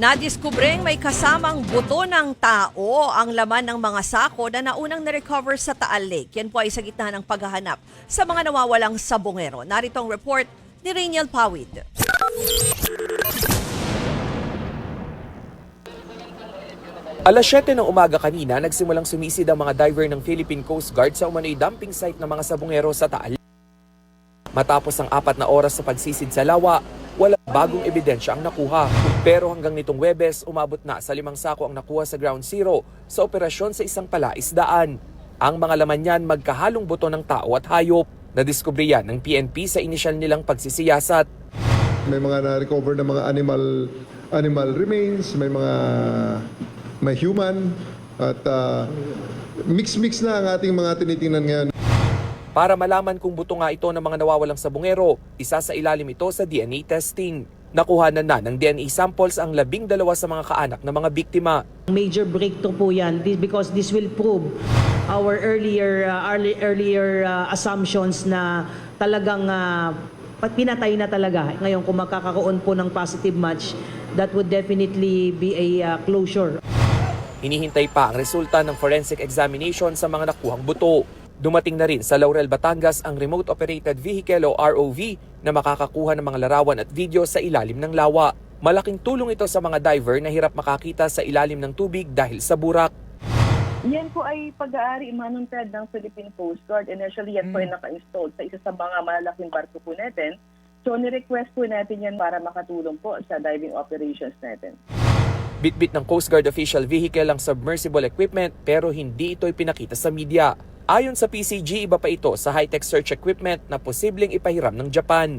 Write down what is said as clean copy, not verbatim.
Nadiskubreng may kasamang buto ng tao ang laman ng mga sako na naunang na-recover sa Taal Lake. Yan po ay sa gitna ng paghahanap sa mga nawawalang sabongero. Narito ang report ni Rainiel Pawid. Alas 7 ng umaga kanina, nagsimulang sumisid ang mga diver ng Philippine Coast Guard sa umano'y dumping site ng mga sabongero sa Taal. Matapos ang 4 na oras sa pagsisid sa lawa, walang bagong ebidensya ang nakuha. Pero hanggang nitong Webes, umabot na sa 5 sako ang nakuha sa Ground Zero sa operasyon sa isang palaisdaan. Ang mga laman niyan magkahalong buto ng tao at hayop. Nadiskubre yan ng PNP sa inisyal nilang pagsisiyasat. May mga na-recover na mga animal remains, may human, at mix-mix na ang ating mga tinitingnan ngayon. Para malaman kung buto nga ito ng mga nawawalang sabongero, isa sa ilalim ito sa DNA testing. Nakuhanan na ng DNA samples ang 12 sa mga kaanak ng mga biktima. Major breakthrough po yan because this will prove our earlier assumptions na talagang pinatay na talaga. Ngayon kung magkakaroon po ng positive match, that would definitely be a closure. Hinihintay pa ang resulta ng forensic examination sa mga nakuhang buto. Dumating na rin sa Laurel, Batangas ang Remote Operated Vehicle o ROV na makakakuha ng mga larawan at video sa ilalim ng lawa. Malaking tulong ito sa mga diver na hirap makakita sa ilalim ng tubig dahil sa burak. Yan po ay pag-aari imanuntad ng Philippine Coast Guard. Initially, yan po ay naka-installed sa isa sa mga malalaking barko po natin. So, ni-request po natin yan para makatulong po sa diving operations natin. Bitbit ng Coast Guard official vehicle ang submersible equipment pero hindi ito ipinakita sa media. Ayon sa PCG, iba pa ito sa high-tech search equipment na posibleng ipahiram ng Japan.